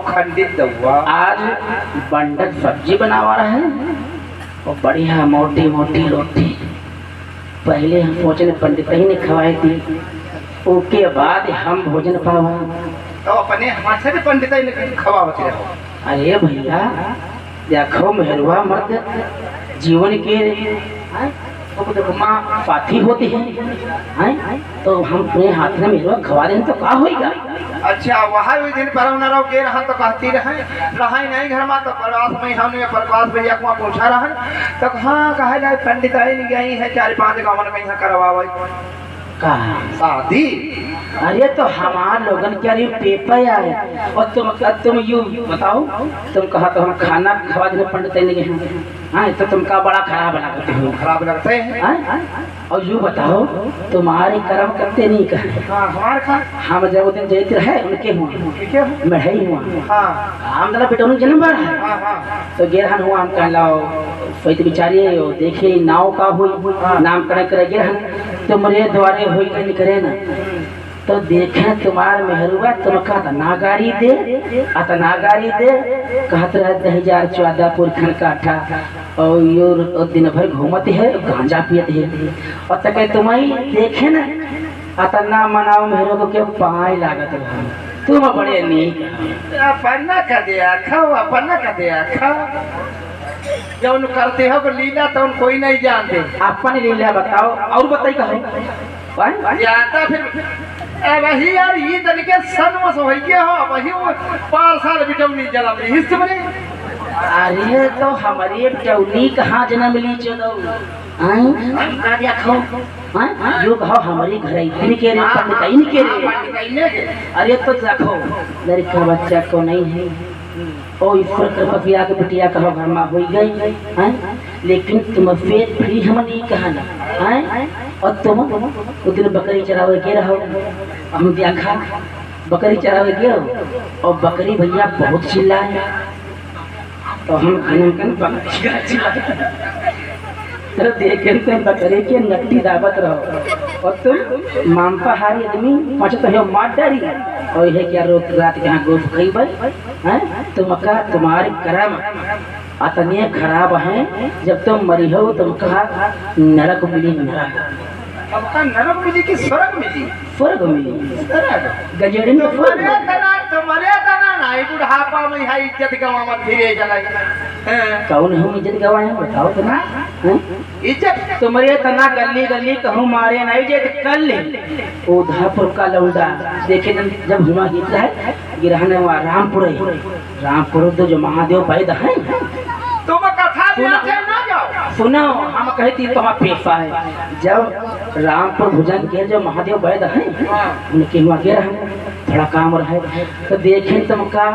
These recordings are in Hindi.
खंडित हुआ। आज बंडल सब्जी बनावा रहा है और बढ़िया मोटी मोटी रोटी। पहले हम भोजन पंडित ही ने खवाई थी, उसके बाद हम भोजन पावा। तो अपने हाथ से पंडित ही ने खवावत रहो। अरे भैया देखो मेहरुआ मर्द जीवन के माँ साथी होती है, तो हम अपने हाथ में मेहरुआ खवा दें तो क्या होगा। अच्छा वहाँ भी दिन पर न रहो के रहा तो कहती रहे नहीं घर में तो प्रवास में हमने प्रकाश भैया को पूछा रहा तो हाँ कहा जाए पंडित आई नहीं गई है 4-5 गाँव में कहीं करवावे कहा शादी। अरे तो हमारे लोगन के अरे पेपर आए और तुम यूँ बताओ, तुम कहा तो हम खाना खवा देने पंडित नहीं हैं। हाँ तो तुमका बड़ा खराब लगते हो, खराब लगते हैं। और यूँ बताओ तुम्हारे कर्म करते नहीं कहे। हाँ हमारे खा हम जब दिन जैत रहे उनके हुआ मढ़ई हुआ। हाँ हम जरा बेटा जन्म बार है। हाँ हाँ तो गेरहन हुआ हम कह लो सहित बिचारी देखे नाव का हुई नाम करे गेरहन तो मरे द्वारे हुई कहीं करे ना तो देखे तुम्हार मेहरुआ तुम कहता नागारी दे नागारी दे कहत रहे 2014 पुरखन काठा और यो दिन भर घूमते है गांजा पियत है और तक तुम्हें देखे ना अतना मनाओ मेहरुआ को क्या पाए लागत रहा तुम बड़े नहीं अपना का दिया खाओ अपना का दिया खाओ जब करते हो लीला तो कोई नहीं जानते। अपन लीला बताओ और बताई कहो जाता फिर वही यार ये तरीके सनमस हो गया हो वही 5 साल बिटौनी जन्म ली हिस्से में। अरे तो हमारी बिटौनी कहाँ जन्म ली चलो जो कहो हमारी घर के रे पंडित के रे। अरे तो देखो लड़का बच्चा को नहीं है ओ ईश्वर कृपा पिया के बिटिया कहो घर में हो गई हैं, लेकिन तुम फिर हम नहीं कहना हैं। और तुम उस दिन बकरी चरावे के रहो हम देखा बकरी चरावे के और बकरी भैया बहुत चिल्लाए तो हम तो देखे तुम बकरी के नट्टी दावत रहो और तुम मांसाहारी आदमी पचत हो मार डारी और यह क्या रोक रात यहाँ गोश्त खइब हैं। तुम्हारे कर्म अतने खराब हैं जब तुम मरी हो तुम कहा नरक मिली नरक नरक मिली कि स्वर्ग मिली। स्वर्ग मिली गजेड़ी में तुम्हारे नहीं बुढ़ापा में है इज्जत गवावत फिरे चला कौन हम इज्जत गवाए बताओ तो ना इज्जत तुम्हारे तना गली गली कहूँ मारे नहीं इज्जत कर ले उधापुर का लौंडा देखे जब हुआ गीत है गिरहन हुआ रामपुर तो जो महादेव पैदा है तुम कथा ना जाओ सुनो हम कहती तो पेशा है जब रामपुर भुजन के जो महादेव वैद है उनके वहाँ गिर है थोड़ा काम रहा तो देखें तुमका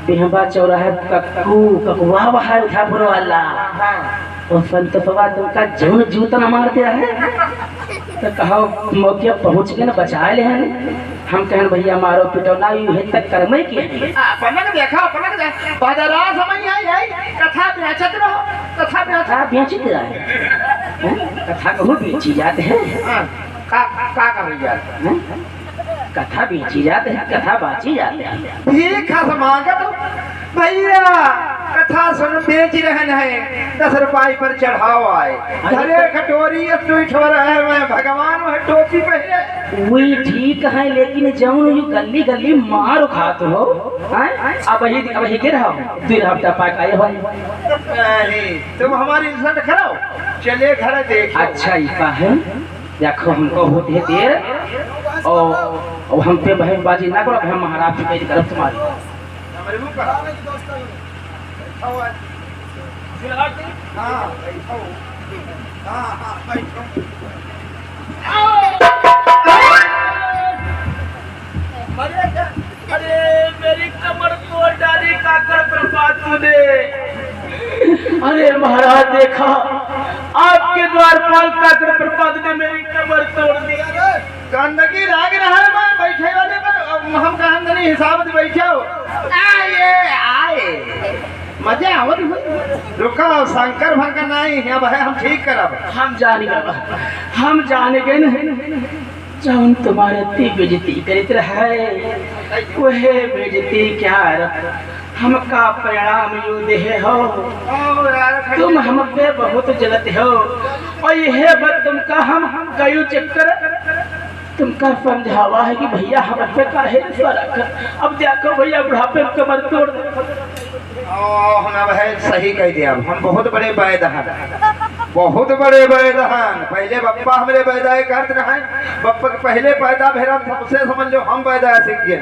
बेहबा चौराहे ककुआ है उठापुर वाला और संतोषवा तुमका जौन जूता मारते रहे तो कहो मौके पहुँच के ना बचा ले हम कहन भैया मारो पिटौना तक कर्म की पलक देखा बाजारा समय आई कथा बेचत रहो कथा बेचित रहे कथा कहूँ बेची जाते हैं कथा बेची जाते हैं कथा बाची जाते हैं ठीक है समागत भैया कथा सुन बेच रहे हैं 10 रुपये पर चढ़ाओ आए घरे खटोरी है मैं भगवान वह टोपी पहने वही ठीक है लेकिन जौन गली गली मार खाते हो अब ही गिर हो 2 हफ्ता पाक आए हो तुम हमारी इज्जत कराओ चले घर देख। अच्छा इतना है देखो हमको होती है देर और हम पे बहनबाजी ना करो हम महाराज की तरफ तुम्हारी अरे मेरी कमर तोड़ डाल अरे काकर प्रसाद तूने, अरे महाराज देखा आपके द्वारपाल काकर प्रसाद ने मेरी कमर तोड़ दिया। गंदगी लाग रहा है मैं बैठे वाले पर हम कहा नहीं हिसाब से बैठे हो। आए मजा आवत रुका शंकर भंकर नहीं अब है हम ठीक करब। हम जान गए, हम जान गए न जौन तुम्हारे ती बेजती करित है वह बेजती क्या हमका परिणाम यू दे हो। तुम हम पे बहुत जलत हो और यह बात तुमका हम गयो चक्कर तुमका समझावा है कि भैया हम पे काहे फर्क। अब देखो भैया बुढ़ापे में कमर तोड़ दे। हम अब है सही कह दिया। हम बहुत बड़े वैद हैं, बहुत बड़े वैद हैं। पहले बप्पा हमारे वैदाय करते रहे, बप्पा के पहले पैदा भेरा सबसे समझ लो हम वैदाय सीख गए।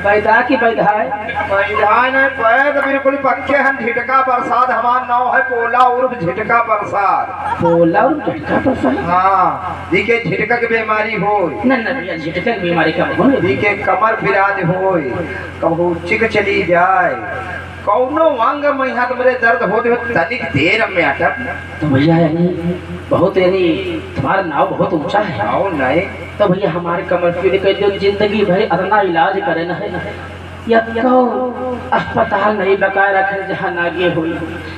वैदा की वैदाय वैदाय नहीं वैद बिल्कुल पक्के हैं। झिटका प्रसाद हमारा नाम है पोला उर्फ झिटका प्रसाद। पोला और झटका प्रसाद। हाँ जी के झिटका की बीमारी हो न भैया झटका की बीमारी का जी के कमर फिराज हो कहू चिक चली जाए कौनो वांग में यहाँ तुम्हारे दर्द होते हुए तनिक देर में अटक। तो भैया यानी बहुत यानी तुम्हारा नाव बहुत ऊंचा है। आओ नहीं तो भैया हमारे कमर फिर के जो जिंदगी भर इतना इलाज करे ना है या कहो अस्पताल नहीं बकाया रखे जहाँ नागे हुई,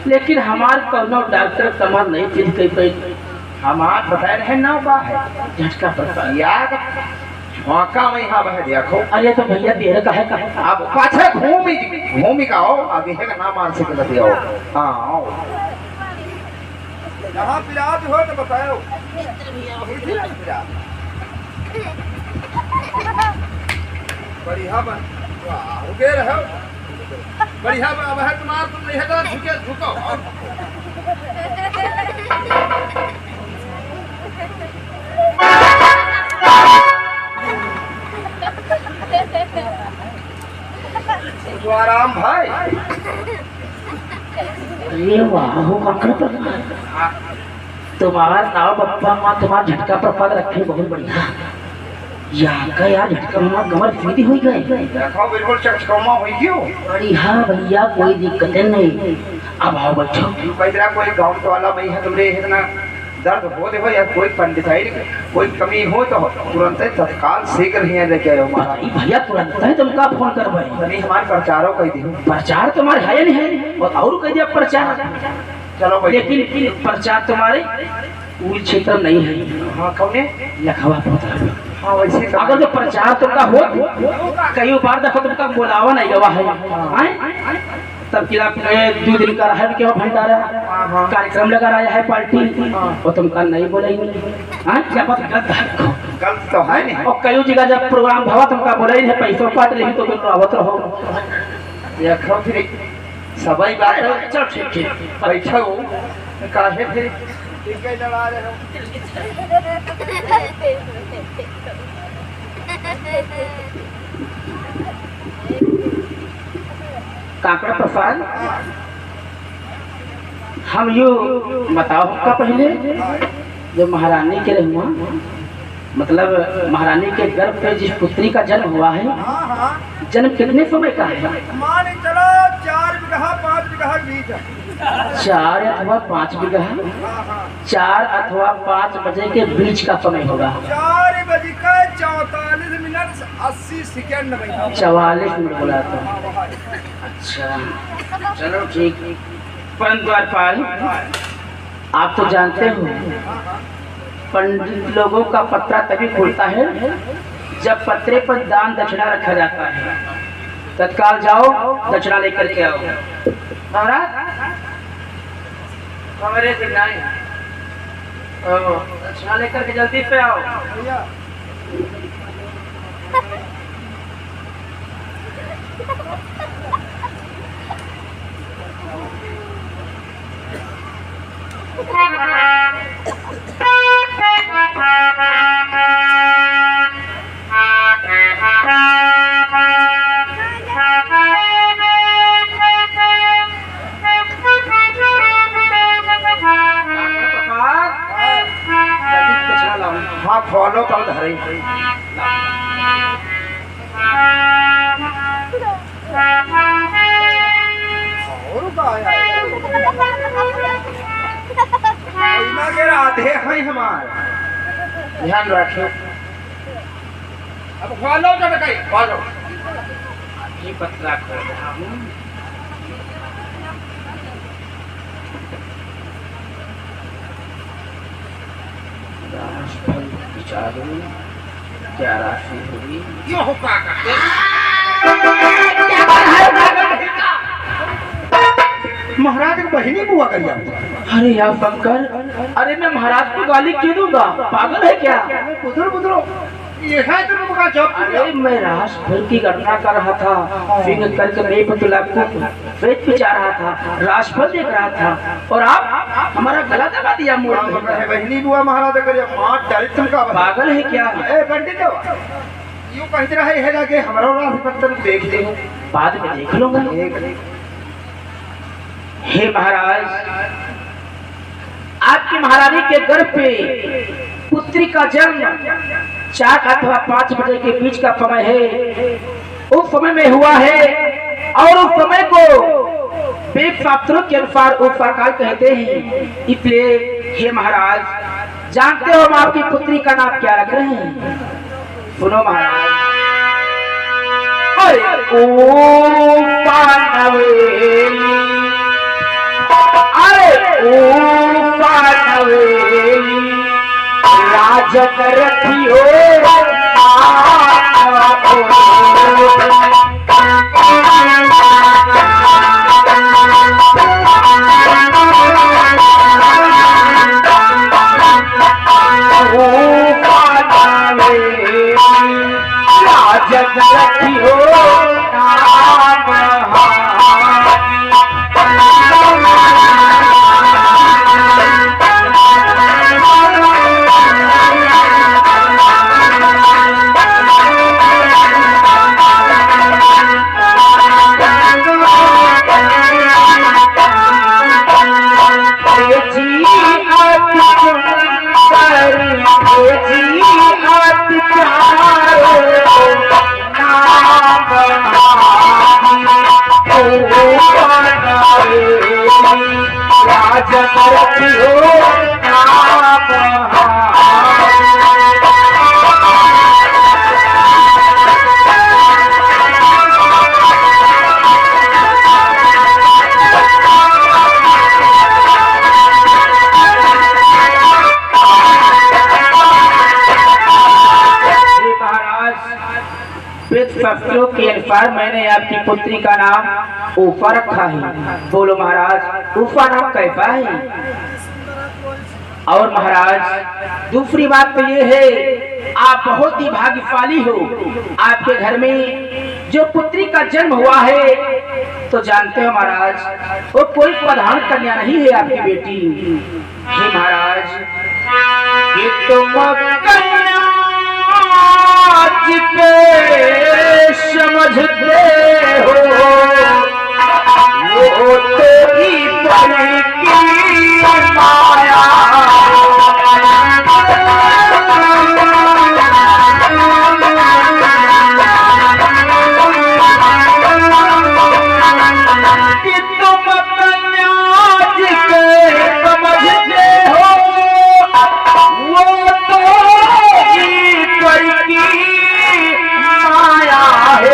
लेकिन हमार कौनो डॉक्टर कमर नहीं फिर कई हमार बताए रहे ना बा है झटका पड़ता यार मौका में यहाँ बह देखो। अरे तो भैया देर का है कहा आप पाछे घूमी का आओ आगे है का नाम मानसिक गति आओ। हाँ आओ जहाँ पिराज हो तो बताओ। बढ़िया बन रुके रहो बढ़िया अब है तुम्हारा तुम नहीं है तो झुके झुको। आराम भाई ये वाह काकर प्रसाद तुम्हारा नाव बप्पा माँ तुम्हारा झटका प्रसाद रखे बहुत बढ़िया। या यार झटका माँ कमर सीधी हुई गए देखो बिल्कुल चकचकौमा हुई क्यों। बढ़िया भैया कोई दिक्कत नहीं। अब आओ बैठो। पैदरा कोई गाँव तो वाला नहीं है तुमरे इतना दर्द हो देखो या कोई पंडिताई कोई कमी हो तो तुरंत तत्काल शीघ्र ही लेके आयो महाराज। भैया तुरंत है तुमका फोन कर भाई नहीं हमारे प्रचारों कह दी प्रचार तुम्हारे है नहीं है और कह दिया प्रचार चलो लेकिन प्रचार तुम्हारे पूरे क्षेत्र में नहीं है। हाँ कौन लखवा पोता। हाँ वैसे अगर जो प्रचार तुमका हो कई बार देखो तुमका बुलावा नहीं गवा है तब किला 2 दिन का है क्यों भंडारा कार्यक्रम लगा रहा है पार्टी और तुमका नहीं बोलेंगे। हाँ क्या बात गलत तो है नहीं। और कई जगह जब प्रोग्राम भवा तुमका बोले नहीं पैसों काट रही तो तुम आवत रहो। देखो फिर सबाई बात है। चलो ठीक ठीक बैठो काहे फिर ठीक है लड़ा रहे हो। काकर प्रसाद हम यू बताओ का पहले जो महारानी के रहुआ मतलब महारानी के गर्भ पे जिस पुत्री का जन्म हुआ है जन्म कितने समय का है। मान चलो 4 बीघा 5 बीघा बीज 4 अथवा 5 बीघा 4 अथवा 5 बजे के बीच का समय होगा। 4 बज के 44 मिनट 80 सेकंड 44 मिनट बोला तो अच्छा चलो ठीक। परंतु द्वारपाल आप तो जानते हो पंडित लोगों का पत्रा तभी खुलता है जब पत्रे पर दान दक्षिणा रखा जाता है। तत्काल जाओ दक्षिणा लेकर के आओ। हमारे दक्षिणा लेकर के जल्दी पे आओ। हाँ फॉलो कर धरे राधे हैं हमार ध्यान रखो। अब खा लो जब कहीं खा लो। ये पतला खोल रहा हूँ। राशिफल विचारों क्या राशि होगी? क्यों हो का महाराज की बहिनी बुआ करिया। अरे यार शंकर, अरे मैं महाराज को गाली क्यों दूंगा? पागल है क्या? बुजुर्ग बुजुर्ग ये है तुम का जॉब। अरे मैं राशफल की गणना कर रहा था, फिर करके मैं पतला को पेट पिचा रहा था, राशफल देख रहा था और आप हमारा गला दबा दिया मोड़ में। बहिनी बुआ महाराज करिया मां डर तुम का पागल है क्या? ए पंडित यूं कहते रहे है जाके हमारा राशि पत्र देख ले, बाद में देख लूंगा। हे महाराज, आपकी महारानी के गर्भ पे पुत्री का जन्म 4 अथवा 5 बजे के बीच का समय है, उस समय में हुआ है और उस समय को वेद शास्त्रों के अनुसार उपकाल कहते हैं। इसलिए हे महाराज, जानते हो हम आपकी पुत्री का नाम क्या रख रहे हैं? सुनो महाराज। अरे ओ पानवेली, अरे ओ पानवेली राजक रखियो राजक रखियो शास्त्रों के अनुसार मैंने आपकी पुत्री का नाम उफा रखा है। बोलो महाराज, उफा नाम कैसा है? और महाराज दूसरी बात तो ये है, आप बहुत ही भाग्यशाली हो। आपके घर में जो पुत्री का जन्म हुआ है तो जानते हो महाराज, वो कोई प्रधान कन्या नहीं है आपकी बेटी। हे महाराज, ये तुम समझते हो वो तेरी बड़ी की माया, कि तुम कन्याज के समझते हो वो तेरी बड़ी की माया है।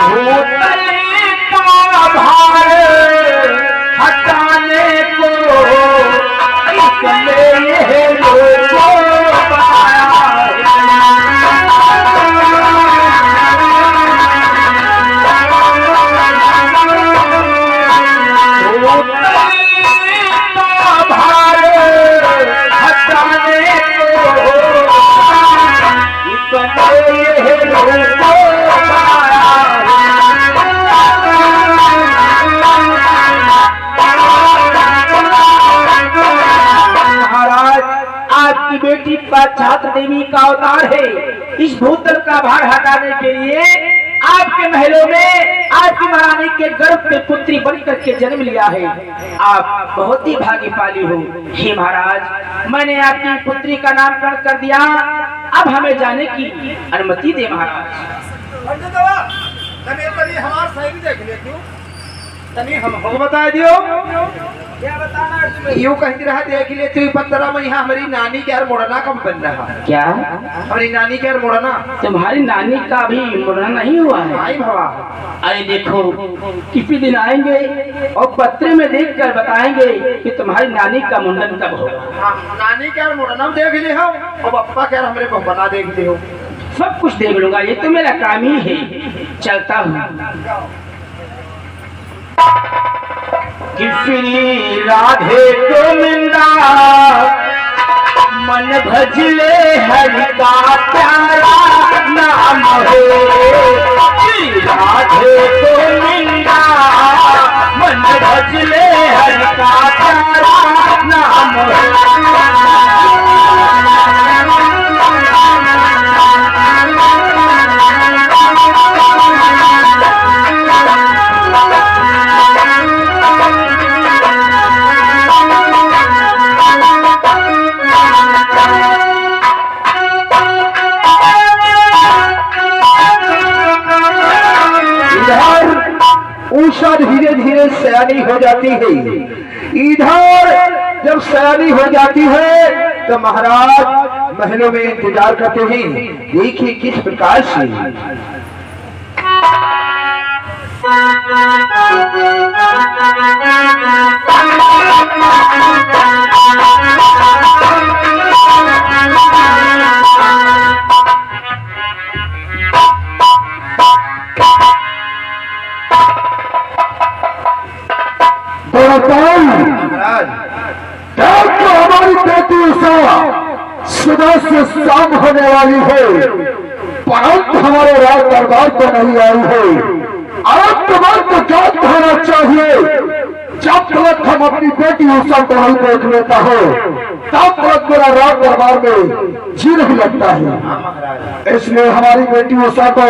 भूतले का भार हटाने को इसलिए लोगों बनाया है। भूतले का भार हटाने को इसलिए लोगों आपकी बेटी का छात्र देवी का अवतार है। इस भूतल का भार हटाने के लिए आपके महलों में आपकी महारानी के गर्भ में पुत्री बनकर के जन्म लिया है। आप बहुत ही भाग्यशाली हो। हे महाराज, मैंने आपकी पुत्री का नामकरण कर दिया, अब हमें जाने की अनुमति दे महाराज। तनी हमार सही देख ले क्यों तनी हम बता दियो क्या बताना है तुम्हें यूं कहती रहा देख ले तू 15 में यहाँ हमारी नानी के यार मुड़ना कब बन रहा क्या हमारी नानी के यार मुड़ना तुम्हारी नानी का अभी मुड़ना नहीं हुआ है भाई भवा अरे देखो किसी दिन आएंगे और पत्र में देख कर बताएंगे कि तुम्हारी नानी का मुंडन कब होगा। नानी के यार मुड़ना देख ले हो और पप्पा के यार हमारे बहना देख ले हो सब कुछ देख लूंगा ये तो मेरा काम ही है चलता हूँ। किसी राधे को मिंदा मन भजले हरि का प्यारा नाम हो राधे को मिंदा मन भजले हरि का प्यारा नाम हो। उषा धीरे धीरे सयानी हो जाती है। इधर जब सयानी हो जाती है तो महाराज महलों में इंतजार करते हैं देखिए किस प्रकार से हमारी बेटी उषा सुबह से शाम होने वाली है परंतु हमारे राज दरबार को नहीं आई है। अब तुम्हारे जात होना चाहिए जब तक हम अपनी बेटी उषा को नहीं देख लेता हो तब तक मेरा राज दरबार में जी नहीं लगता है। इसलिए हमारी बेटी उषा को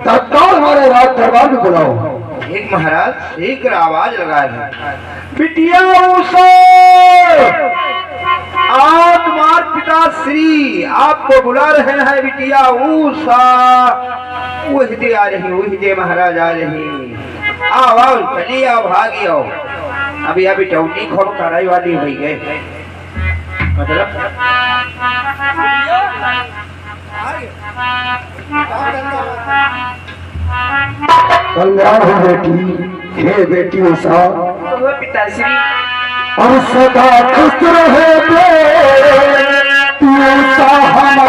तत्काल हमारे राज दरबार में बुलाओ। एक महाराज शीघ्र आवाज लगाए हैं बिटिया उषा आप तुम्हार पिता श्री आपको बुला रहे हैं बिटिया उषा। वही दे आ रही वही दे महाराज आ रही आओ आओ चलिए आओ भागी आओ अभी अभी टौटी खोल कराई वाली हुई गए मतलब कल्याण हो बेटी हे बेटी उषा पिताश्री और सदा खुश रहे उषा हमारी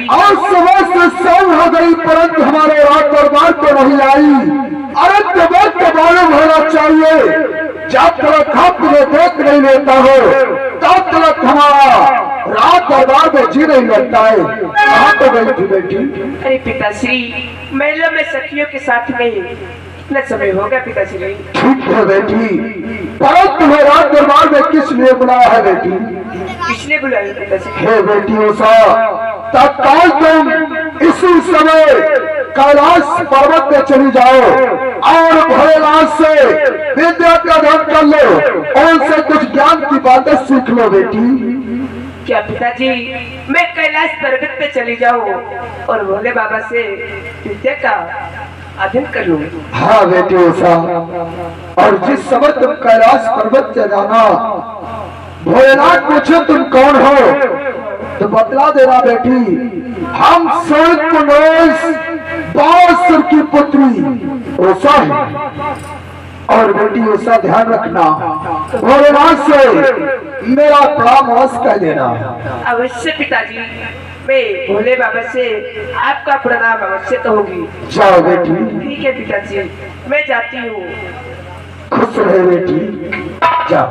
और सुबह से शाम हो गई परंतु हमारे राज दरबार को नहीं आई। अरे दरबार के मालूम होना चाहिए जब तक हम तुम्हें देख नहीं लेता हो तब तक हमारा राज दरबार में जी नहीं लगता है। कहाँ तो गई थी बेटी? अरे पिताश्री मेले में सखियों के साथ में कितना समय हो गया पिताश्री। ठीक है बेटी परंतु तुम्हें राज दरबार में किस लिए बुलाया है बेटी? किसने बुलाया पिताश्री? हे बेटी उषा तत्काल तुम इसी समय कैलाश पर्वत में चली जाओ और भोलेनाथ से विद्या का दान कर लो और उनसे कुछ ज्ञान की बातें सीख लो बेटी। क्या पिताजी मैं कैलाश पर्वत पे चली जाऊं और भोले बाबा से विद्या का अध्ययन कर लूं? हाँ बेटी उषा और जिस समय तुम कैलाश पर्वत से जाना भोलेनाथ पूछे तुम कौन हो तो बतला देना बेटी हम बासुर की पुत्री उषा है। और बेटी उसका ध्यान रखना, भोलेनाथ से मेरा परामर्श कह देना। अवश्य पिताजी, मैं भोले बाबा से आपका प्रणाम अवश्य तो होगी। जाओ बेटी। ठीक है पिताजी, मैं जाती हूँ। खुश रहे बेटी, जा।